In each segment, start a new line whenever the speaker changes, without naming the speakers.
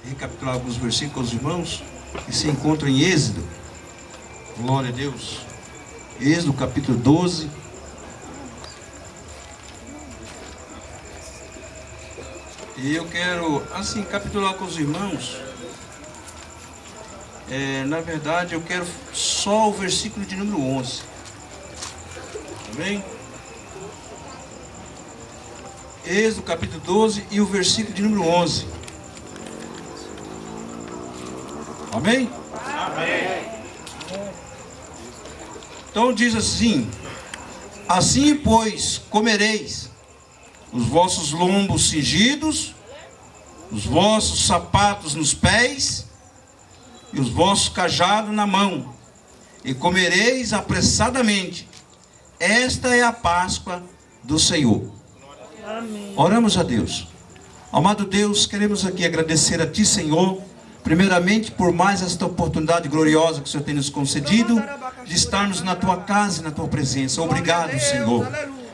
Recapitular alguns versículos, irmãos, que se encontram em Êxodo. Glória a Deus. Êxodo capítulo 12. E eu quero, assim, capitular com os irmãos. Na verdade, eu quero só o versículo de número 11. Amém? Êxodo capítulo 12 e o versículo de número 11. Amém? Amém. Então diz assim: assim, pois, comereis os vossos lombos cingidos, os vossos sapatos nos pés e os vossos cajados na mão, e comereis apressadamente. Esta é a Páscoa do Senhor. Amém. Oramos a Deus. Amado Deus, queremos aqui agradecer a Ti, Senhor, primeiramente por mais esta oportunidade gloriosa que o Senhor tem nos concedido, de estarmos na Tua casa e na Tua presença. Obrigado, Senhor.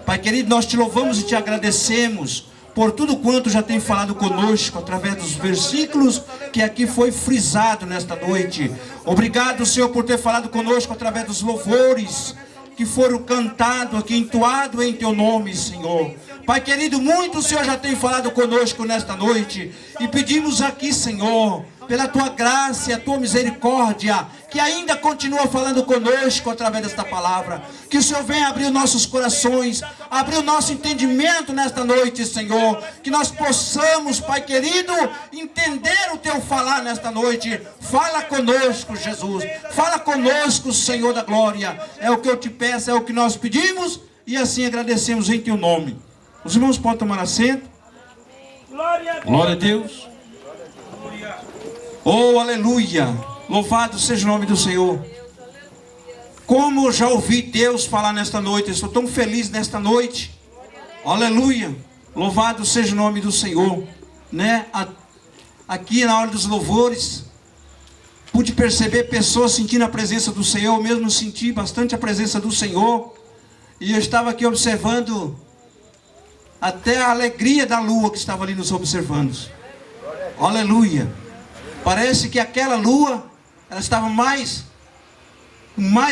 Pai querido, nós Te louvamos e Te agradecemos por tudo quanto já tem falado conosco, através dos versículos que aqui foi frisado nesta noite. Obrigado, Senhor, por ter falado conosco através dos louvores que foram cantados aqui, entoados em Teu nome, Senhor. Pai querido, muito o Senhor já tem falado conosco nesta noite, e pedimos aqui, Senhor, pela Tua graça e a Tua misericórdia, que ainda continua falando conosco através desta palavra. Que o Senhor venha abrir os nossos corações, abrir o nosso entendimento nesta noite, Senhor. Que nós possamos, Pai querido, entender o Teu falar nesta noite. Fala conosco, Jesus. Fala conosco, Senhor da glória. É o que eu Te peço, é o que nós pedimos, e assim agradecemos em Teu nome. Os irmãos podem tomar assento. Glória a Deus. Oh, aleluia. Louvado seja o nome do Senhor. Como eu já ouvi Deus falar nesta noite, eu estou tão feliz nesta noite. Aleluia. Louvado seja o nome do Senhor. Aqui na hora dos louvores, pude perceber pessoas sentindo a presença do Senhor. Eu mesmo senti bastante a presença do Senhor. E eu estava aqui observando até a alegria da lua que estava ali nos observando. Aleluia. Parece que aquela lua, ela estava mais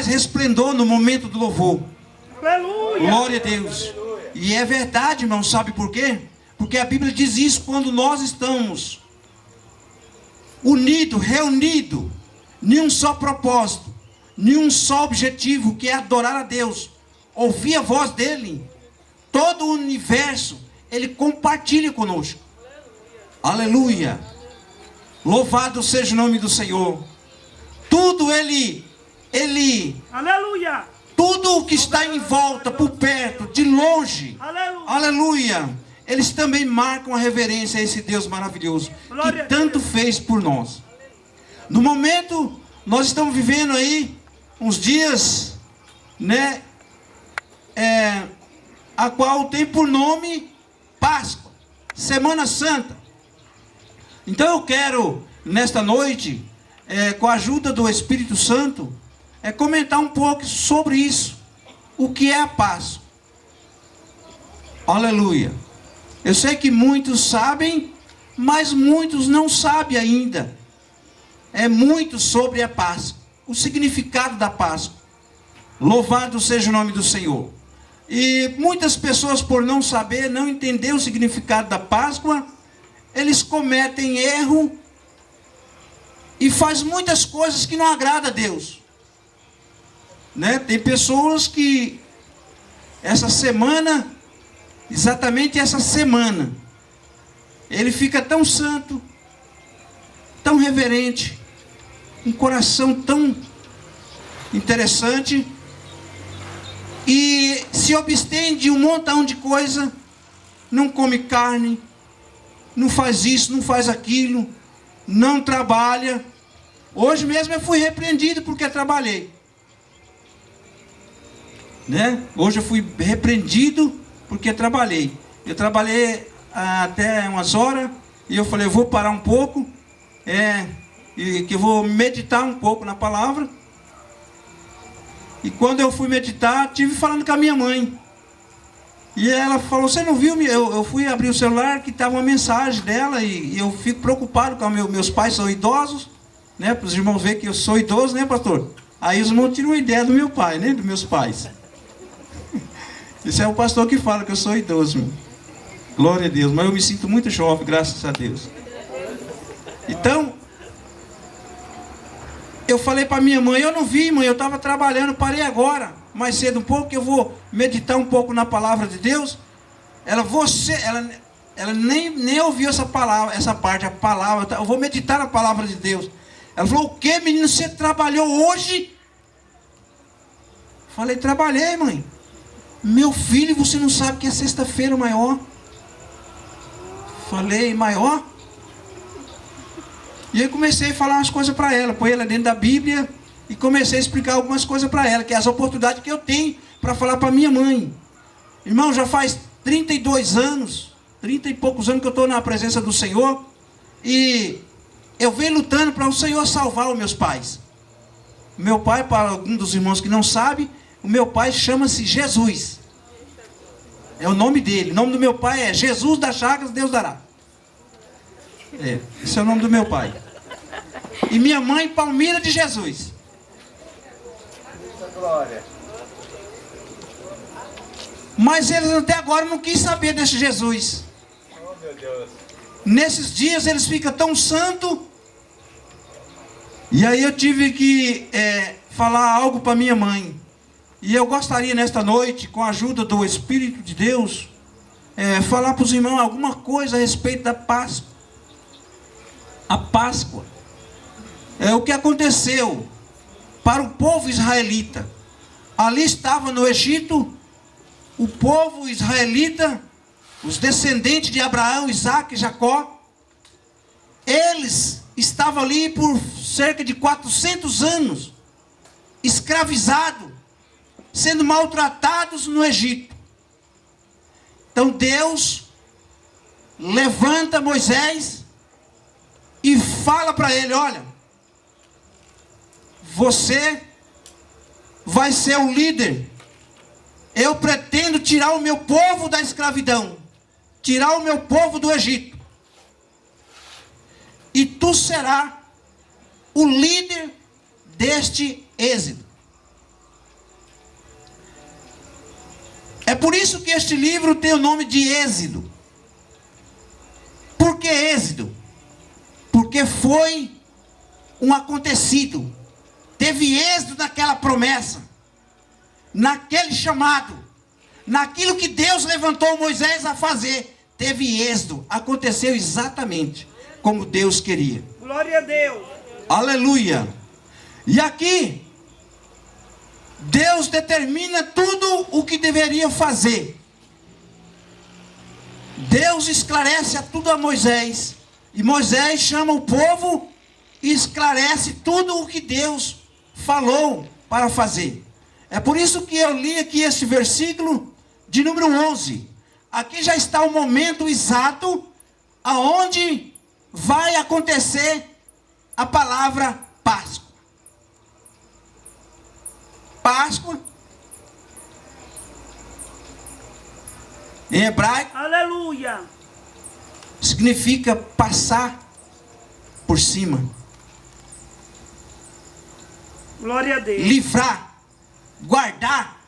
resplendor no momento do louvor. Aleluia. Glória a Deus. E é verdade, irmão, sabe por quê? Porque a Bíblia diz isso: quando nós estamos unidos, reunidos, em um só propósito, em um só objetivo, que é adorar a Deus, ouvir a voz dEle, todo o universo, Ele compartilha conosco. Aleluia. Louvado seja o nome do Senhor. Tudo Ele, aleluia. Tudo o que está em volta, por perto, de longe, aleluia. Aleluia. Eles também marcam a reverência a esse Deus maravilhoso, que tanto fez por nós. No momento, nós estamos vivendo aí uns dias, a qual tem por nome Páscoa, Semana Santa. Então eu quero, nesta noite, com a ajuda do Espírito Santo, comentar um pouco sobre isso. O que é a Páscoa? Aleluia. Eu sei que muitos sabem, mas muitos não sabem ainda. É muito sobre a Páscoa, o significado da Páscoa. Louvado seja o nome do Senhor. E muitas pessoas, por não saber, não entender o significado da Páscoa, eles cometem erro e fazem muitas coisas que não agradam a Deus. Tem pessoas que essa semana, exatamente essa semana, ele fica tão santo, tão reverente, um coração tão interessante, e se abstém de um montão de coisa, não come carne, não faz isso, não faz aquilo, não trabalha. Hoje mesmo eu fui repreendido porque trabalhei. Hoje eu fui repreendido porque trabalhei. Eu trabalhei até umas horas e eu falei, eu vou parar um pouco, e que eu vou meditar um pouco na palavra. E quando eu fui meditar, estive falando com a minha mãe. E ela falou, você não viu? Eu fui abrir o celular que estava uma mensagem dela e eu fico preocupado com meus pais são idosos, né? Para os irmãos verem que eu sou idoso, né, pastor? Aí os irmãos tiram uma ideia do meu pai, né? Dos meus pais. Esse é o pastor que fala que eu sou idoso, meu. Glória a Deus, mas eu me sinto muito jovem, graças a Deus. Então, eu falei para minha mãe, eu não vi, mãe, eu estava trabalhando, parei agora, mais cedo um pouco, que eu vou meditar um pouco na palavra de Deus. Ela nem ouviu essa palavra, essa parte, a palavra, eu vou meditar na palavra de Deus. Ela falou, o que, menino, você trabalhou hoje? Falei, trabalhei, mãe. Meu filho, você não sabe que é sexta-feira maior? Falei, maior? E aí comecei a falar umas coisas para ela, pôr ela dentro da Bíblia e comecei a explicar algumas coisas para ela, que é as oportunidades que eu tenho para falar para minha mãe. Irmão, já faz 32 anos, 30 e poucos anos que eu estou na presença do Senhor e eu venho lutando para o Senhor salvar os meus pais. Meu pai, para algum dos irmãos que não sabem, o meu pai chama-se Jesus. É o nome dele. O nome do meu pai é Jesus das Chagas, Deus dará. Esse é o nome do meu pai. E minha mãe, Palmira de Jesus. Mas eles até agora não quis saber desse Jesus.
Oh, meu Deus.
Nesses dias eles ficam tão santos. E aí eu tive que falar algo para minha mãe. E eu gostaria nesta noite, com a ajuda do Espírito de Deus, falar para os irmãos alguma coisa a respeito da Páscoa. A Páscoa é o que aconteceu para o povo israelita. Ali estava no Egito o povo israelita, os descendentes de Abraão, Isaque e Jacó. Eles estavam ali por cerca de 400 anos, escravizados, sendo maltratados no Egito. Então Deus levanta Moisés e fala para ele, olha, você vai ser o líder. Eu pretendo tirar o meu povo da escravidão, tirar o meu povo do Egito. E tu serás o líder deste êxodo. É por isso que este livro tem o nome de Êxodo. Por que Êxodo? Porque foi um acontecido. Teve êxodo naquela promessa, naquele chamado, naquilo que Deus levantou Moisés a fazer. Teve êxodo. Aconteceu exatamente como Deus queria.
Glória a Deus.
Aleluia. E aqui Deus determina tudo o que deveria fazer. Deus esclarece tudo a Moisés. E Moisés chama o povo e esclarece tudo o que Deus falou para fazer. É por isso que eu li aqui esse versículo de número 11. Aqui já está o momento exato aonde vai acontecer a palavra Páscoa. Páscoa, em hebraico,
Aleluia.
significa passar por cima,
Glória a Deus.
livrar, guardar,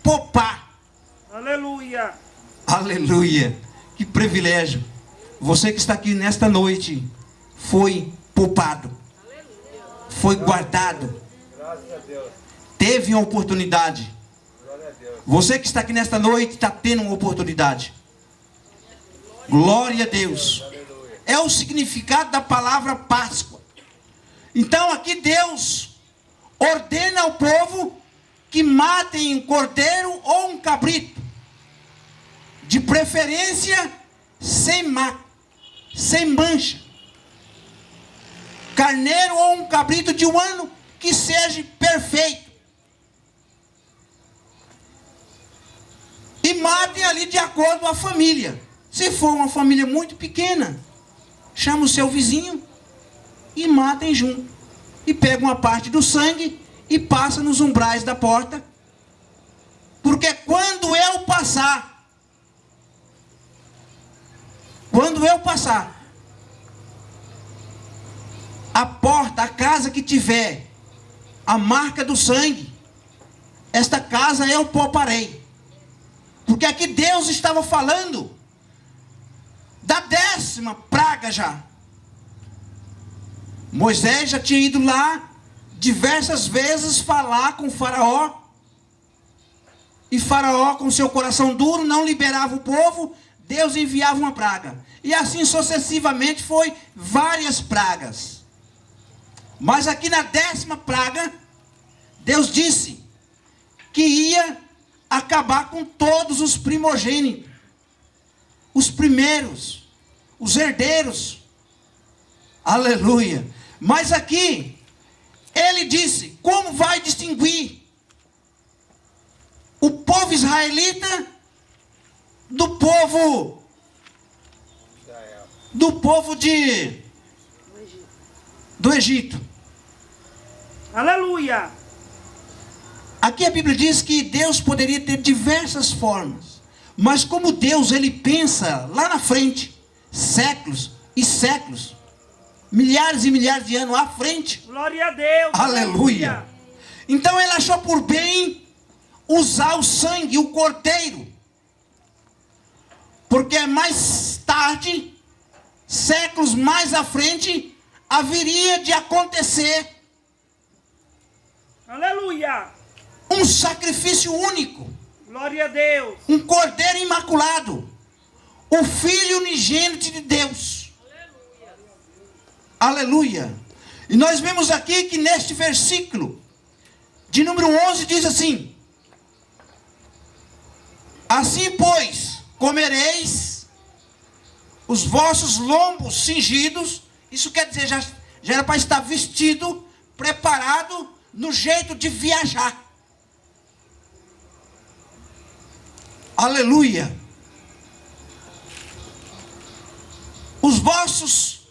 poupar.
Aleluia.
Aleluia, que privilégio. Você que está aqui nesta noite foi poupado, foi guardado,
Graças a Deus.
teve uma oportunidade.
Glória a Deus.
Você que está aqui nesta noite está tendo uma oportunidade. Glória a Deus. É o significado da palavra Páscoa. Então aqui Deus ordena ao povo que matem um cordeiro ou um cabrito, de preferência sem mancha, carneiro ou um cabrito de 1 ano que seja perfeito, e matem ali de acordo com a família. Se for uma família muito pequena, chama o seu vizinho e matem junto. E pega uma parte do sangue e passa nos umbrais da porta. Porque quando eu passar quando eu passar, a porta, a casa que tiver a marca do sangue, esta casa eu pouparei. Porque aqui Deus estava falando da 10ª praga já. Moisés já tinha ido lá diversas vezes falar com o Faraó. E Faraó, com seu coração duro, não liberava o povo. Deus enviava uma praga. E assim sucessivamente foi várias pragas. Mas aqui na 10ª praga, Deus disse que ia acabar com todos os primogênitos. Os primeiros, os herdeiros. Aleluia. Mas aqui, ele disse, como vai distinguir o povo israelita do povo do Egito?
Aleluia.
Aqui a Bíblia diz que Deus poderia ter diversas formas, mas como Deus, ele pensa lá na frente, séculos e séculos, milhares e milhares de anos à frente.
Glória a Deus.
Aleluia. Então ele achou por bem usar o sangue, o cordeiro, porque mais tarde, séculos mais à frente, haveria de acontecer
Aleluia.
um sacrifício único,
Glória a Deus.
um cordeiro imaculado, o Filho unigênito de Deus. Aleluia. E nós vemos aqui que neste versículo de número 11 diz assim: assim, pois, comereis os vossos lombos cingidos. Isso quer dizer, já era para estar vestido, preparado no jeito de viajar. Aleluia. Os vossos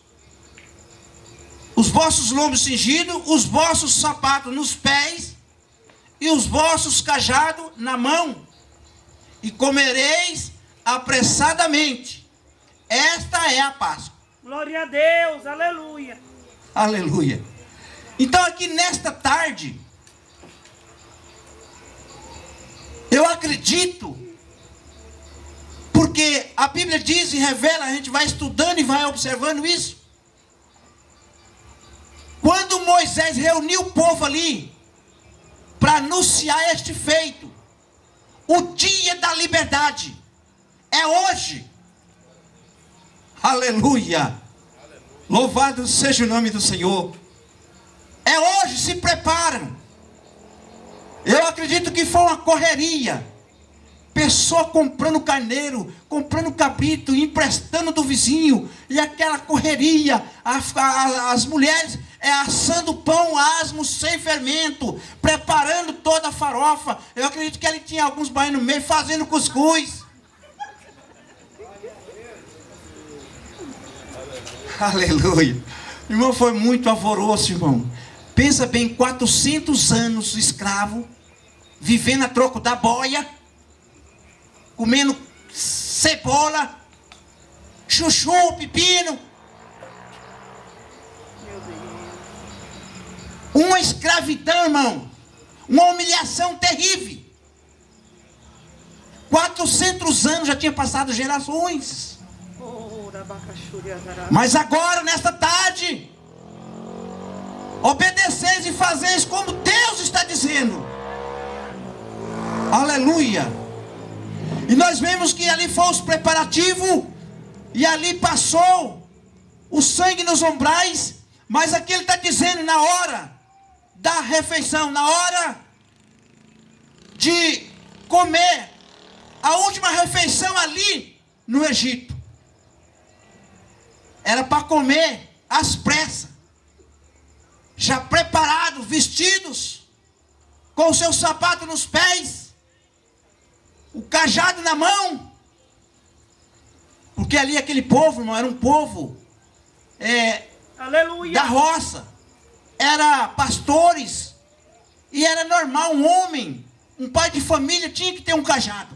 lombos cingidos, os vossos sapatos nos pés e os vossos cajados na mão, e comereis apressadamente. Esta é a Páscoa.
Glória a Deus. Aleluia.
Aleluia. Então aqui nesta tarde, eu acredito, porque a Bíblia diz e revela, a gente vai estudando e vai observando isso. Quando Moisés reuniu o povo ali, para anunciar este feito, o dia da liberdade é hoje. Aleluia. Louvado seja o nome do Senhor. É hoje, se preparam. Eu acredito que foi uma correria. Pessoa comprando carneiro, comprando cabrito, emprestando do vizinho. E aquela correria, as mulheres assando pão asmo sem fermento, preparando toda a farofa. Eu acredito que ele tinha alguns baianos no meio, fazendo cuscuz. Aleluia. Irmão, foi muito alvoroço, irmão. Pensa bem, 400 anos escravo, vivendo a troco da boia, comendo cebola, chuchu, pepino. Uma escravidão, irmão. Uma humilhação terrível. 400 anos já tinha passado gerações. Mas agora, nesta tarde, obedeceis e fazeis como Deus está dizendo. Aleluia. E nós vemos que ali foi os preparativos, e ali passou o sangue nos ombrais. Mas aqui ele está dizendo, na hora da refeição, na hora de comer a última refeição ali no Egito, era para comer às pressas, já preparados, vestidos, com o seu sapato nos pés, o cajado na mão, porque ali aquele povo, não era um povo
Aleluia.
da roça, era pastores, e era normal, um homem, um pai de família tinha que ter um cajado,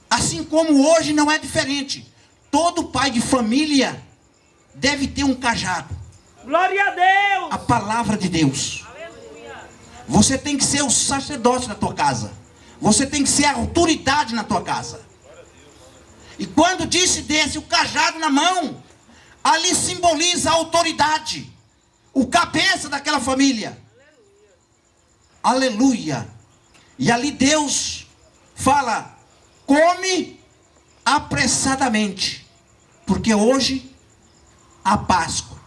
assim como hoje não é diferente. todo pai de família deve ter um cajado.
Glória a Deus.
A palavra de Deus. Você tem que ser o sacerdote da tua casa. Você tem que ser a autoridade na tua casa. E quando disse desse o cajado na mão, ali simboliza a autoridade, o cabeça daquela família. Aleluia. E ali Deus fala: come apressadamente, porque hoje a Páscoa,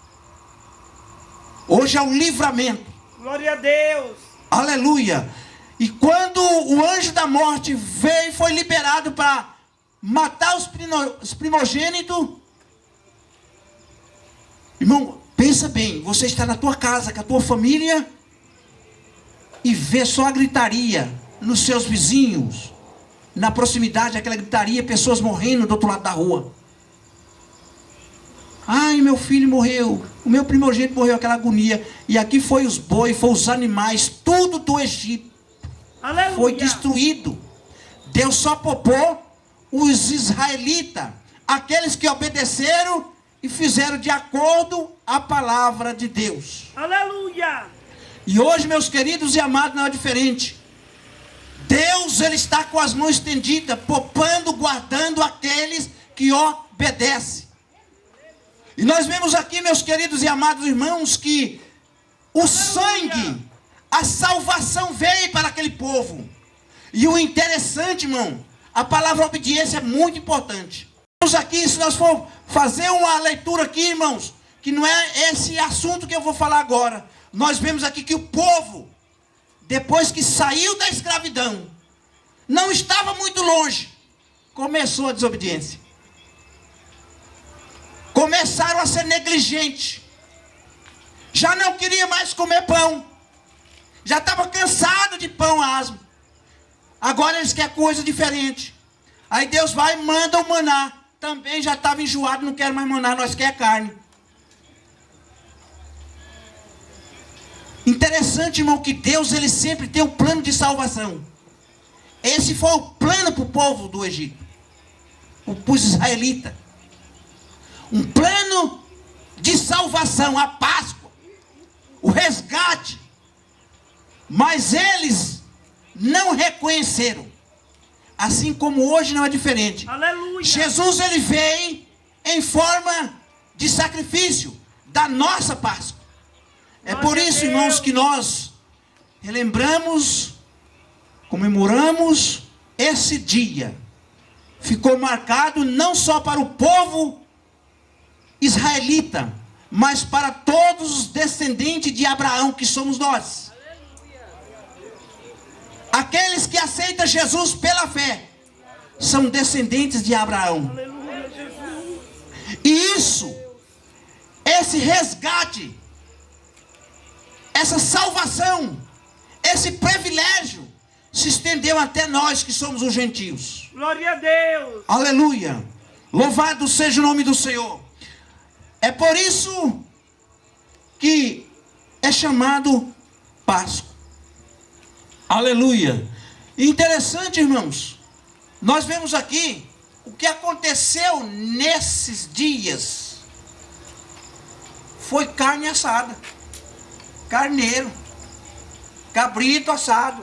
hoje é o livramento.
Glória a Deus.
Aleluia. E quando o anjo da morte veio, foi liberado para matar os primogênitos. Irmão, pensa bem, você está na tua casa, com a tua família, e vê só a gritaria nos seus vizinhos, na proximidade daquela gritaria, pessoas morrendo do outro lado da rua. Ai, meu filho morreu, o meu primogênito morreu, aquela agonia. E aqui foi os bois, foi os animais, tudo do Egito.
Aleluia.
Foi destruído. Deus só poupou os israelitas, aqueles que obedeceram e fizeram de acordo a palavra de Deus.
Aleluia.
E hoje, meus queridos e amados, não é diferente. Deus, Ele está com as mãos estendidas, poupando, guardando aqueles que obedecem. E nós vemos aqui, meus queridos e amados irmãos, que o sangue, a salvação veio para aquele povo. E o interessante, irmão, a palavra obediência é muito importante. Vamos aqui, se nós for fazer uma leitura aqui, irmãos, que não é esse assunto que eu vou falar agora. Nós vemos aqui que o povo, depois que saiu da escravidão, não estava muito longe, começou a desobediência. Começaram a ser negligentes. Já não queria mais comer pão. Já estava cansado de pão asmo. Agora eles querem coisa diferente. Aí Deus vai e manda o maná. Também já estava enjoado, não quero mais maná, nós queremos carne. Interessante, irmão, que Deus, Ele sempre tem um plano de salvação. Esse foi o plano para o povo do Egito. Para os israelitas. Um plano de salvação, a Páscoa, o resgate. Mas eles não reconheceram. Assim como hoje não é diferente.
Aleluia.
Jesus, Ele veio em forma de sacrifício da nossa Páscoa. É por isso, irmãos, que nós relembramos, comemoramos esse dia. Ficou marcado não só para o povo israelita, mas para todos os descendentes de Abraão, que somos nós. Aqueles que aceitam Jesus pela fé são descendentes de Abraão.
Aleluia, Jesus.
E isso, esse resgate, essa salvação, esse privilégio se estendeu até nós que somos os gentios.
Glória a Deus.
Aleluia. Louvado seja o nome do Senhor. É por isso que é chamado Páscoa. Aleluia. Interessante, irmãos. Nós vemos aqui o que aconteceu nesses dias. Foi carne assada. Carneiro. Cabrito assado.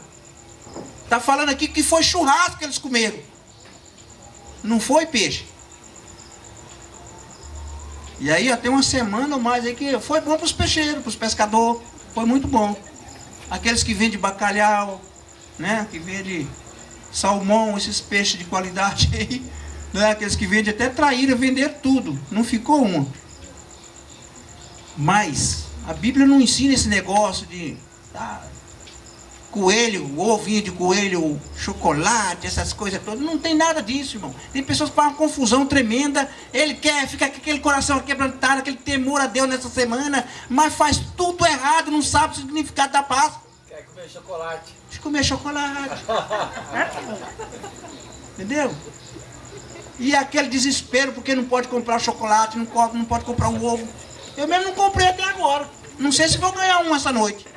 Está falando aqui que foi churrasco que eles comeram. Não foi peixe. E aí até uma semana ou mais aí que foi bom para os peixeiros, para os pescadores. Foi muito bom. Aqueles que vendem bacalhau, né? Que vendem salmão, esses peixes de qualidade aí. Né? Aqueles que vendem até traíra, vender tudo. Não ficou uma. Mas a Bíblia não ensina esse negócio de coelho, ovinho de coelho, chocolate, essas coisas todas. Não tem nada disso, irmão. Tem pessoas que fazem uma confusão tremenda. Ele quer ficar com aquele coração quebrantado, aquele temor a Deus nessa semana, mas faz tudo errado, não sabe o significado da Páscoa.
Quer comer chocolate.
Quer comer chocolate. Entendeu? E aquele desespero porque não pode comprar chocolate, não pode comprar um ovo. Eu mesmo não comprei até agora. Não sei se vou ganhar um essa noite.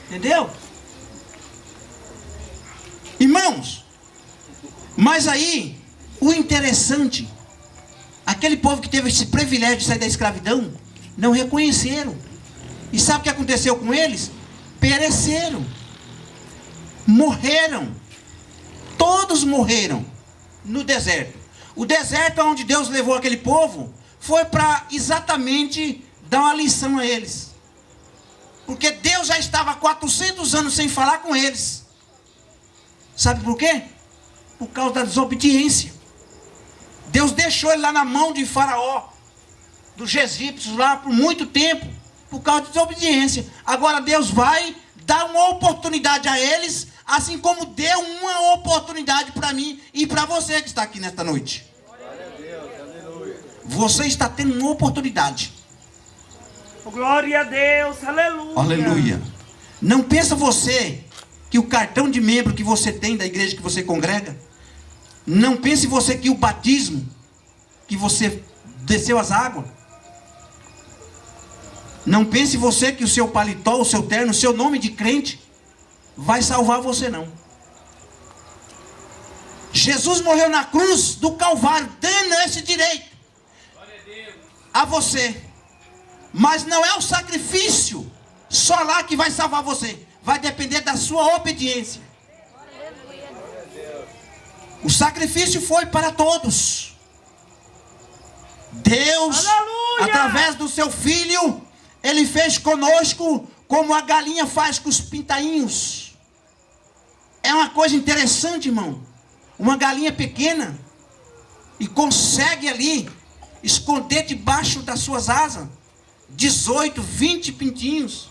Entendeu? Irmãos, Mas aí, o interessante, aquele povo que teve esse privilégio de sair da escravidão, não reconheceram. E sabe o que aconteceu com eles? Pereceram. Morreram. Todos morreram no deserto. O deserto onde Deus levou aquele povo foi para exatamente dar uma lição a eles. Porque Deus já estava há 400 anos sem falar com eles. Sabe por quê? Por causa da desobediência. Deus deixou ele lá na mão de Faraó, dos egípcios lá por muito tempo, por causa da desobediência. Agora Deus vai dar uma oportunidade a eles, assim como deu uma oportunidade para mim e para você que está aqui nesta noite. Você está tendo uma oportunidade.
Glória a Deus, aleluia.
Aleluia. Não pensa você que o cartão de membro que você tem da igreja que você congrega, não pense você que o batismo que você desceu as águas, não pense você que o seu paletó, o seu terno, o seu nome de crente vai salvar você, não. Jesus morreu na cruz do Calvário, dando esse direito a você. Mas não é o sacrifício só lá que vai salvar você. Vai depender da sua obediência. O sacrifício foi para todos. Deus,
aleluia,
através do seu Filho, Ele fez conosco como a galinha faz com os pintainhos. É uma coisa interessante, irmão. Uma galinha pequena e consegue ali esconder debaixo das suas asas 18, 20 pintinhos.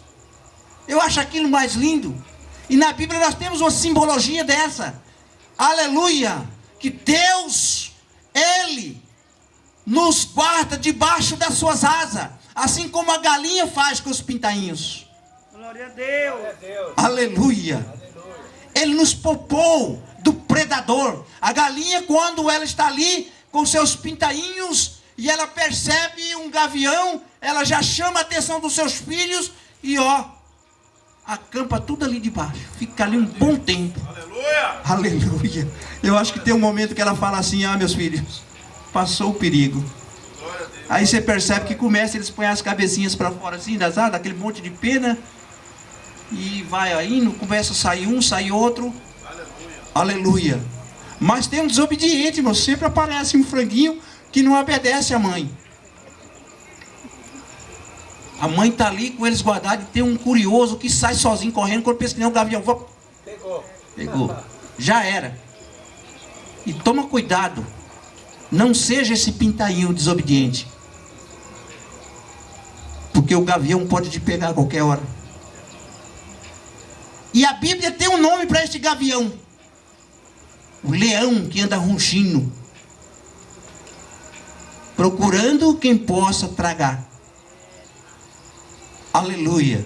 Eu acho aquilo mais lindo. E na Bíblia nós temos uma simbologia dessa. Aleluia! Que Deus, Ele nos guarda debaixo das suas asas, assim como a galinha faz com os pintainhos.
Glória a Deus.
Aleluia! Ele nos poupou do predador. A galinha, quando ela está ali com seus pintainhos e ela percebe um gavião, ela já chama a atenção dos seus filhos e acampa tudo ali debaixo. Fica ali um bom tempo.
Aleluia!
Aleluia! Eu acho que tem um momento que ela fala assim: meus filhos, passou o perigo. Aí você percebe que começa, eles põem as cabecinhas para fora assim, das asas, daquele monte de pena. E vai indo, começa a sair um, sai outro. Aleluia! Mas tem um desobediente, irmão. Sempre aparece um franguinho que não obedece à mãe. A mãe está ali com eles guardados e tem um curioso que sai sozinho correndo, quando pensa que nem um gavião. Pegou. Já era. E toma cuidado. Não seja esse pintainho desobediente. Porque o gavião pode te pegar a qualquer hora. E a Bíblia tem um nome para este gavião. O leão que anda rugindo, procurando quem possa tragar. Aleluia.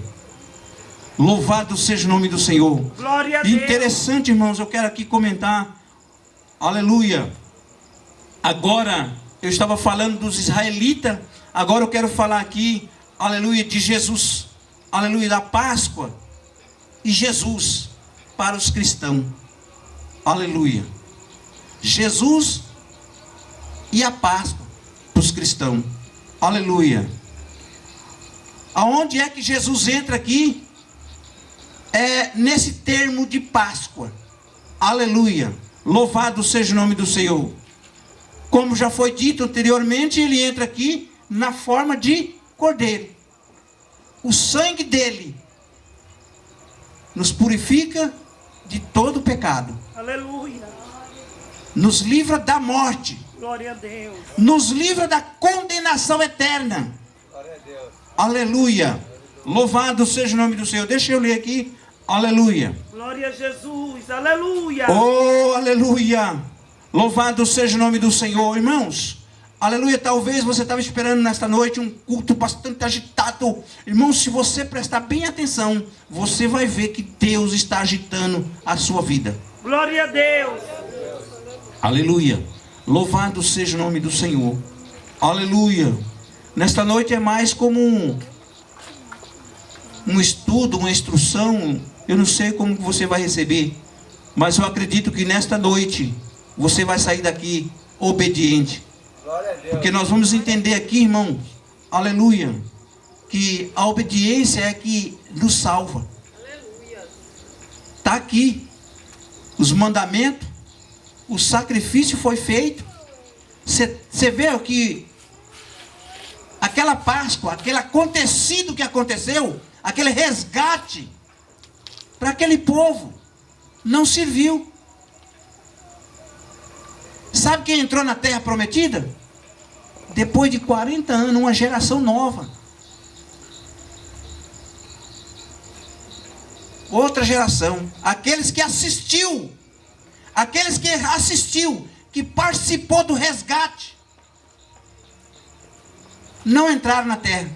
Louvado seja o nome do Senhor.
Glória a Deus.
Interessante, irmãos, eu quero aqui comentar. Aleluia. Agora, eu estava falando dos israelitas. Agora eu quero falar aqui, aleluia, de Jesus. Aleluia, da Páscoa. E Jesus para os cristãos. Aleluia. Jesus e a Páscoa para os cristãos. Aleluia. Aonde é que Jesus entra aqui? É nesse termo de Páscoa. Aleluia. Louvado seja o nome do Senhor. Como já foi dito anteriormente, ele entra aqui na forma de cordeiro. O sangue dele nos purifica de todo pecado.
Aleluia.
Nos livra da morte.
Glória a Deus.
Nos livra da condenação eterna.
Glória a Deus.
Aleluia. Louvado seja o nome do Senhor. Deixa eu ler aqui. Aleluia.
Glória a Jesus. Aleluia.
Oh, aleluia. Louvado seja o nome do Senhor. Irmãos, aleluia. Talvez você estava esperando nesta noite um culto bastante agitado. Irmãos, se você prestar bem atenção, você vai ver que Deus está agitando a sua vida.
Glória a Deus.
Aleluia. Louvado seja o nome do Senhor. Aleluia. Nesta noite é mais como um estudo, uma instrução. Eu não sei como você vai receber, mas eu acredito que nesta noite você vai sair daqui obediente. Porque nós vamos entender aqui, irmão, aleluia, que a obediência é que nos salva. Está aqui os mandamentos, o sacrifício foi feito. Você vê o que aquela Páscoa, aquele acontecido que aconteceu, aquele resgate para aquele povo não serviu. Sabe quem entrou na terra prometida? Depois de 40 anos, uma geração nova. Outra geração, aqueles que assistiu, que participou do resgate, não entraram na terra,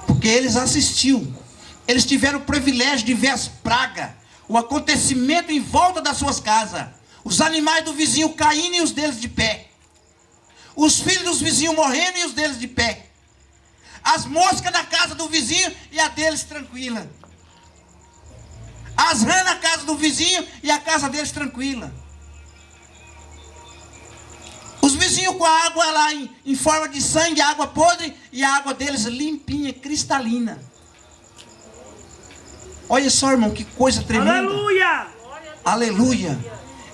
porque eles assistiram, eles tiveram o privilégio de ver as pragas, o acontecimento em volta das suas casas, os animais do vizinho caindo e os deles de pé, os filhos dos vizinhos morrendo e os deles de pé, as moscas na casa do vizinho e a deles tranquila, as rãs na casa do vizinho e a casa deles tranquila. Os vizinhos com a água lá em forma de sangue, água podre, e a água deles limpinha, cristalina. Olha só, irmão, que coisa tremenda.
Aleluia!
Aleluia!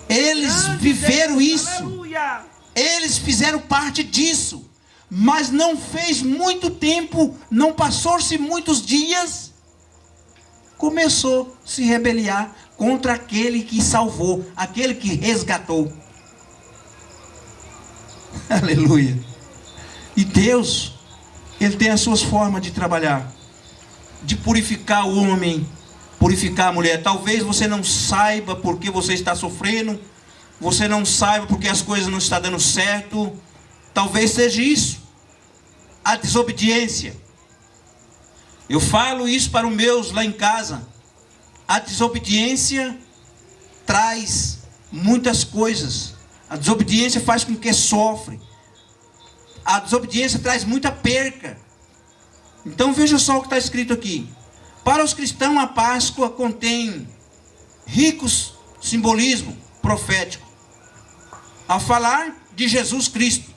Eles viveram isso.
Aleluia!
Eles fizeram parte disso. Mas não fez muito tempo, não passou-se muitos dias, começou a se rebeliar contra aquele que salvou, aquele que resgatou. Aleluia. E Deus, Ele tem as suas formas de trabalhar, de purificar o homem, purificar a mulher. Talvez você não saiba porque você está sofrendo, você não saiba porque as coisas não estão dando certo. Talvez seja isso, a desobediência. Eu falo isso para os meus lá em casa. A desobediência traz muitas coisas. A desobediência faz com que sofre. A desobediência traz muita perca. Então veja só o que está escrito aqui. Para os cristãos a Páscoa contém ricos simbolismo profético, a falar de Jesus Cristo.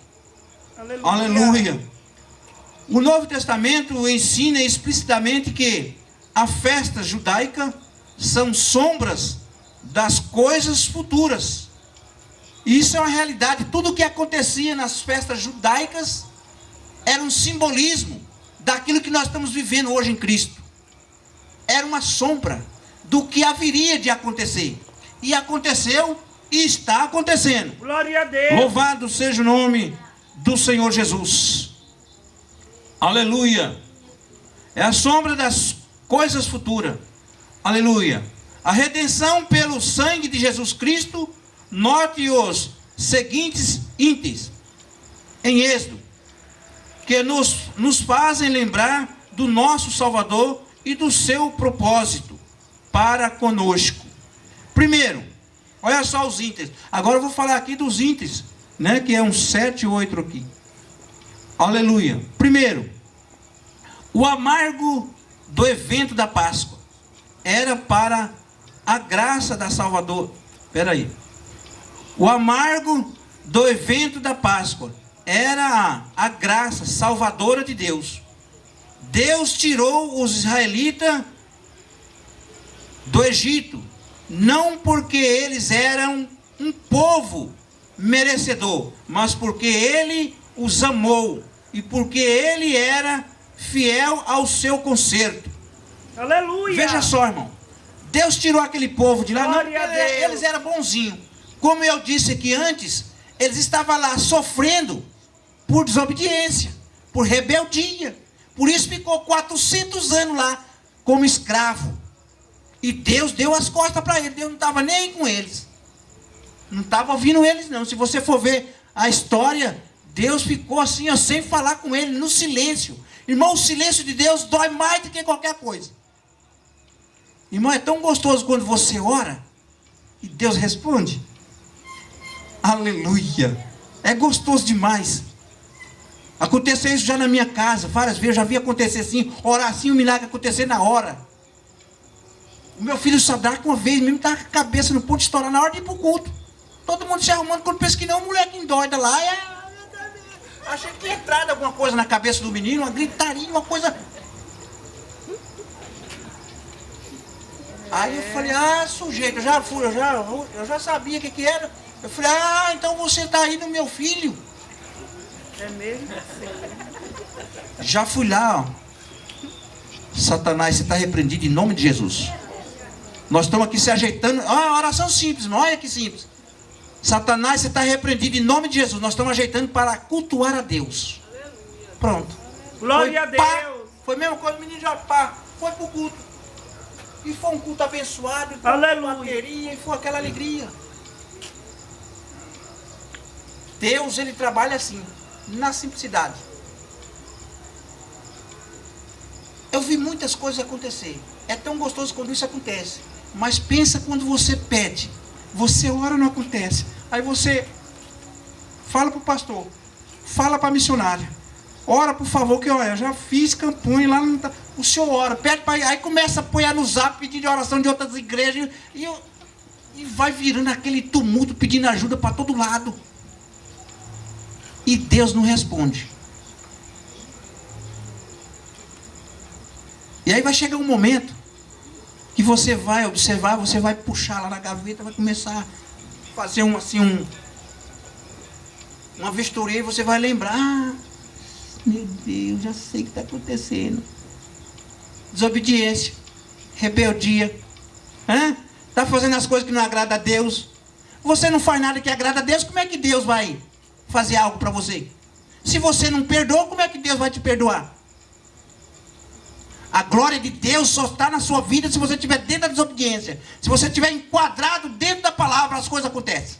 Aleluia. Aleluia. O Novo Testamento ensina explicitamente que a festa judaica são sombras das coisas futuras. Isso é uma realidade. Tudo o que acontecia nas festas judaicas era um simbolismo daquilo que nós estamos vivendo hoje em Cristo. Era uma sombra do que haveria de acontecer. E aconteceu e está acontecendo.
Glória a Deus.
Louvado seja o nome do Senhor Jesus. Aleluia. É a sombra das coisas futuras. Aleluia. A redenção pelo sangue de Jesus Cristo. Note os seguintes índices em Êxodo, que nos fazem lembrar do nosso Salvador e do seu propósito para conosco. Primeiro, olha só os índices. Agora eu vou falar aqui dos índices, né, que é uns 7 ou 8 aqui. Aleluia. Primeiro, o amargo do evento da Páscoa era para a graça da Salvador. Espera aí. O amargo do evento da Páscoa era a graça salvadora de Deus. Deus tirou os israelitas do Egito, não porque eles eram um povo merecedor, mas porque Ele os amou e porque Ele era fiel ao seu conserto.
Aleluia!
Veja só, irmão. Deus tirou aquele povo de lá,
Glória
não
a
porque
Deus.
eles eram bonzinhos. Como eu disse aqui antes, eles estavam lá sofrendo por desobediência, por rebeldia. Por isso ficou 400 anos lá como escravo. E Deus deu as costas para eles. Deus não estava nem aí com eles. Não estava ouvindo eles não. Se você for ver a história, Deus ficou assim, ó, sem falar com ele, no silêncio. Irmão, o silêncio de Deus dói mais do que qualquer coisa. Irmão, é tão gostoso quando você ora e Deus responde. Aleluia. É gostoso demais. Aconteceu isso já na minha casa, várias vezes. Eu já vi acontecer assim, orar assim, o milagre acontecer na hora. O meu filho Sadraque uma vez mesmo estava com a cabeça no ponto de estourar na hora de ir para o culto. Todo mundo se arrumando, quando pensa que não, um moleque doida lá. Achei que tinha entrado alguma coisa na cabeça do menino, uma gritaria, uma coisa. Aí eu falei, sujeito, eu já sabia o que era. Eu falei, então você está aí no meu filho.
É mesmo?
Já fui lá, ó. Satanás, você está repreendido em nome de Jesus. Nós estamos aqui se ajeitando. Oração simples, não olha que simples. Satanás, você está repreendido em nome de Jesus. Nós estamos ajeitando para cultuar a Deus. Pronto.
Glória a Deus.
Foi a mesma coisa, o menino já foi para o culto. E foi um culto abençoado.
Aleluia.
Bateria, e foi aquela alegria. Deus, ele trabalha assim, na simplicidade. Eu vi muitas coisas acontecer. É tão gostoso quando isso acontece. Mas pensa quando você pede. Você ora, não acontece. Aí você fala para o pastor. Fala para a missionária. Ora, por favor, que eu já fiz campanha lá. O senhor ora. Pede para. Aí começa a apoiar no zap, pedindo oração de outras igrejas. E vai virando aquele tumulto, pedindo ajuda para todo lado. E Deus não responde. E aí vai chegar um momento que você vai observar, você vai puxar lá na gaveta, vai começar a fazer uma vistoria e você vai lembrar, meu Deus, já sei o que está acontecendo. Desobediência, rebeldia, está fazendo as coisas que não agradam a Deus. Você não faz nada que agrada a Deus, como é que Deus vai fazer algo para você? Se você não perdoa, como é que Deus vai te perdoar? A glória de Deus só está na sua vida se você estiver dentro da desobediência. Se você estiver enquadrado dentro da palavra, as coisas acontecem.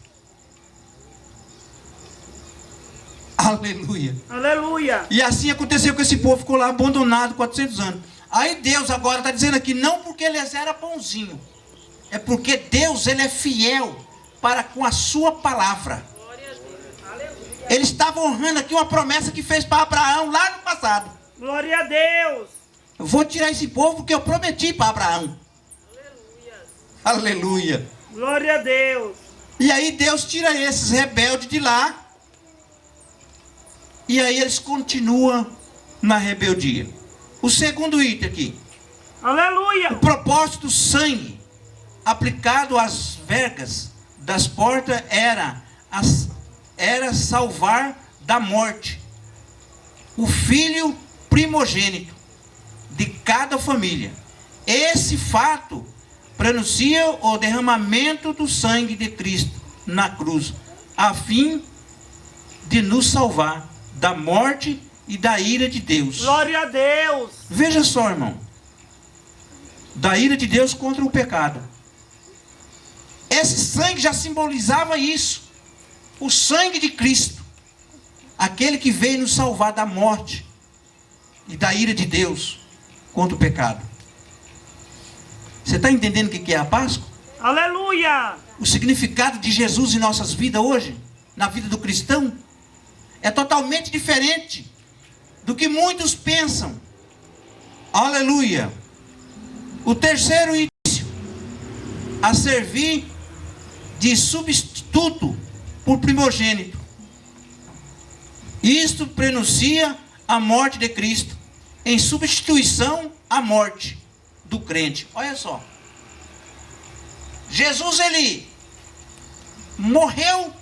Aleluia.
Aleluia.
E assim aconteceu com esse povo, ficou lá abandonado 400 anos. Aí Deus agora está dizendo aqui, não porque eles eram bonzinhos, é porque Deus, ele é fiel para com a sua palavra. Ele estava honrando aqui uma promessa que fez para Abraão lá no passado.
Glória a Deus.
Eu vou tirar esse povo que eu prometi para Abraão. Aleluia. Aleluia.
Glória a Deus.
E aí Deus tira esses rebeldes de lá. E aí eles continuam na rebeldia. O segundo item aqui.
Aleluia.
O propósito do sangue aplicado às vergas das portas era salvar da morte o filho primogênito de cada família. Esse fato pronuncia o derramamento do sangue de Cristo na cruz, a fim de nos salvar da morte e da ira de Deus.
Glória a Deus.
Veja só, irmão. Da ira de Deus contra o pecado. Esse sangue já simbolizava isso. O sangue de Cristo. Aquele que veio nos salvar da morte e da ira de Deus contra o pecado. Você está entendendo o que é a Páscoa?
Aleluia.
O significado de Jesus em nossas vidas hoje, na vida do cristão, é totalmente diferente do que muitos pensam. Aleluia. O terceiro início, a servir de substituto por primogênito. Isto prenuncia a morte de Cristo, em substituição à morte do crente. Olha só. Jesus, ele morreu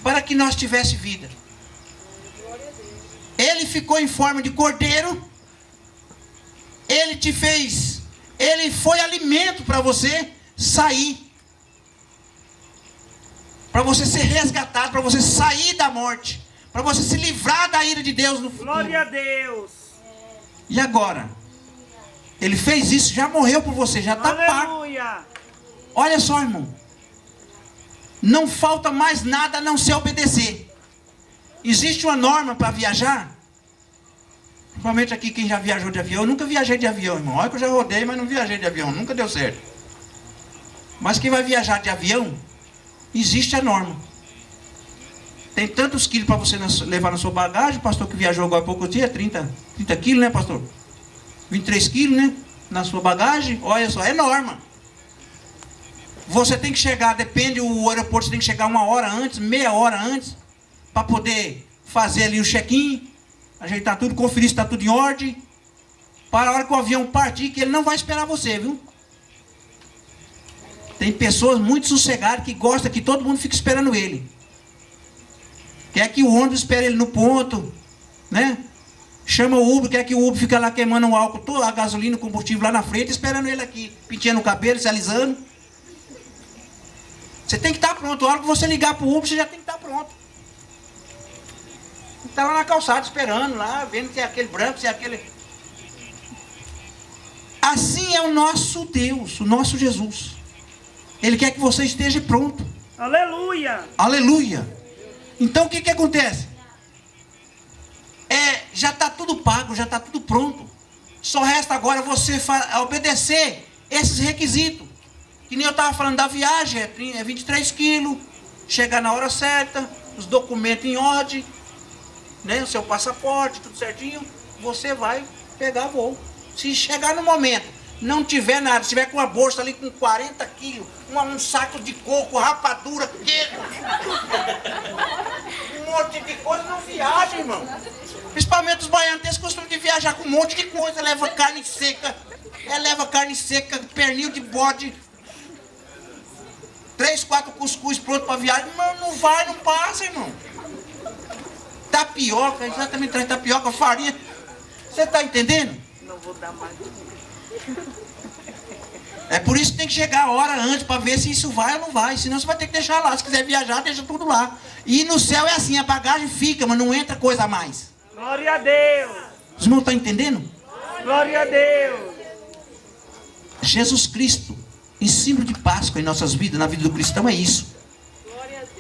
para que nós tivéssemos vida. Ele ficou em forma de cordeiro. Ele te fez, ele foi alimento para você sair. Para você ser resgatado, para você sair da morte. Para você se livrar da ira de Deus no futuro.
Glória a Deus.
E agora? Ele fez isso, já morreu por você, já está pago.
Aleluia.
Olha só, irmão. Não falta mais nada a não ser obedecer. Existe uma norma para viajar? Principalmente aqui quem já viajou de avião. Eu nunca viajei de avião, irmão. Olha que eu já rodei, mas não viajei de avião. Nunca deu certo. Mas quem vai viajar de avião, existe a norma. Tem tantos quilos para você levar na sua bagagem. O pastor que viajou agora há pouco dia, 30 quilos, né, pastor? 23 quilos, né? Na sua bagagem. Olha só, é norma. Você tem que chegar, depende, o aeroporto você tem que chegar 1 hora antes, meia hora antes, para poder fazer ali o check-in, ajeitar tudo, conferir se está tudo em ordem, para a hora que o avião partir, que ele não vai esperar você, viu? Tem pessoas muito sossegadas que gostam que todo mundo fique esperando ele. Quer que o ônibus espere ele no ponto, né? Chama o Uber, quer que o Uber fique lá queimando o álcool, toda a gasolina, o combustível lá na frente, esperando ele aqui, penteando o cabelo, se alisando. Você tem que estar pronto. A hora que você ligar para o Uber, você já tem que estar pronto. Está lá na calçada esperando, lá, vendo se é aquele branco, se é aquele... Assim é o nosso Deus, o nosso Jesus. Ele quer que você esteja pronto.
Aleluia.
Aleluia. Então o que acontece? Já está tudo pago, já está tudo pronto. Só resta agora você obedecer esses requisitos. Que nem eu estava falando da viagem, é 23 quilos, chegar na hora certa, os documentos em ordem, né, o seu passaporte, tudo certinho, você vai pegar voo. Se chegar no momento, não tiver nada, se tiver com uma bolsa ali com 40 quilos, um saco de coco, rapadura, um monte de coisa, não viaja, irmão. Principalmente os baianos têm esse costume de viajar com um monte de coisa, leva carne seca, pernil de bode, 3, 4 cuscuz pronto para viagem, mas não vai, não passa, irmão. Tapioca, exatamente, traz tapioca, farinha. Você está entendendo?
Não vou dar mais.
É por isso que tem que chegar a hora antes para ver se isso vai ou não vai. Senão você vai ter que deixar lá. Se quiser viajar, deixa tudo lá. E no céu é assim, a bagagem fica, mas não entra coisa a mais.
Glória a Deus.
Os irmãos estão entendendo?
Glória a Deus.
Jesus Cristo, em símbolo de Páscoa em nossas vidas, na vida do cristão, é isso.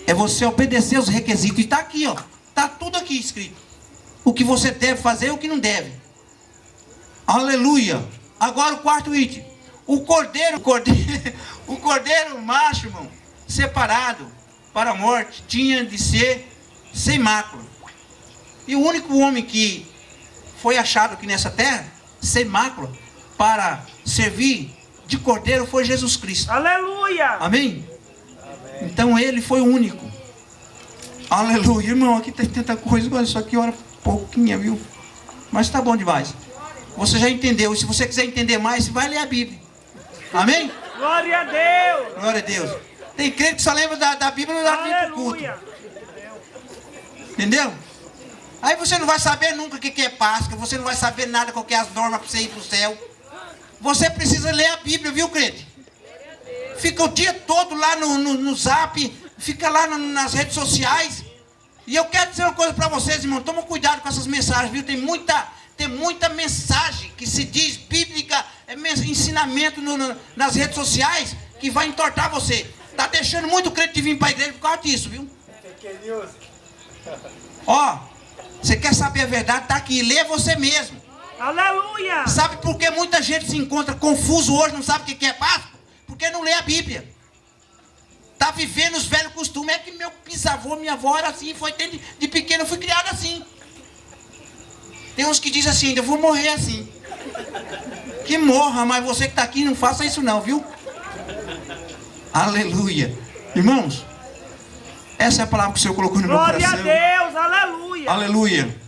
É você obedecer os requisitos. E está aqui, ó. Está tudo aqui escrito. O que você deve fazer e o que não deve. Aleluia. Agora o quarto item. O cordeiro macho, irmão, separado para a morte, tinha de ser sem mácula. E o único homem que foi achado aqui nessa terra, sem mácula, para servir de cordeiro, foi Jesus Cristo.
Aleluia.
Amém? Então ele foi o único. Aleluia. Irmão, aqui tem tanta coisa, mas só que hora pouquinha, viu? Mas tá bom demais. Você já entendeu. E se você quiser entender mais, vai ler a Bíblia. Amém?
Glória a Deus.
Glória a Deus. Tem crente que só lembra da Bíblia e não dá Bíblia pro culto.
Aleluia.
Entendeu? Aí você não vai saber nunca o que é Páscoa. Você não vai saber nada qual que é as normas para você ir pro céu. Você precisa ler a Bíblia, viu, crente? Fica o dia todo lá no Zap. Fica lá nas redes sociais. E eu quero dizer uma coisa para vocês, irmão. Toma cuidado com essas mensagens, viu? Tem muita mensagem que se diz bíblica, ensinamento nas redes sociais, que vai entortar você. Está deixando muito crente de vir para a igreja por causa disso, viu? Ó, você quer saber a verdade? Está aqui, lê você mesmo.
Aleluia.
Sabe por que muita gente se encontra confuso hoje, não sabe o que é Páscoa? Porque não lê a Bíblia. Está vivendo os velhos costumes. É que meu bisavô, minha avó era assim, foi de pequeno, eu fui criado assim. Tem uns que dizem assim, eu vou morrer assim. Que morra, mas você que está aqui não faça isso não, viu? Aleluia. Irmãos, essa é a palavra que o Senhor colocou no meu coração.
Glória a Deus, aleluia.
Aleluia.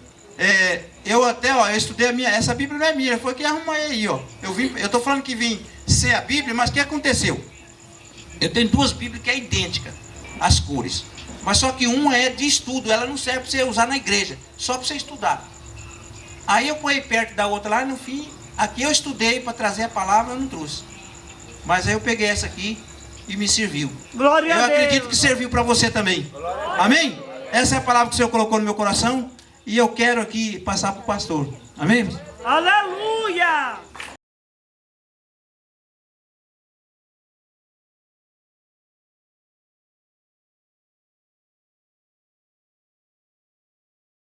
Eu até, ó, eu estudei essa Bíblia não é minha, foi que arrumei aí, ó. Eu estou falando que vim ser a Bíblia, mas o que aconteceu? Eu tenho 2 Bíblias que é idêntica, as cores. Mas só que uma é de estudo, ela não serve para você usar na igreja, só para você estudar. Aí eu põe perto da outra lá, no fim, aqui eu estudei para trazer a palavra, eu não trouxe. Mas aí eu peguei essa aqui e me serviu.
Glória a Deus.
Eu acredito que serviu para você também. Amém? Essa é a palavra que o Senhor colocou no meu coração. E eu quero aqui passar para o pastor. Amém?
Aleluia.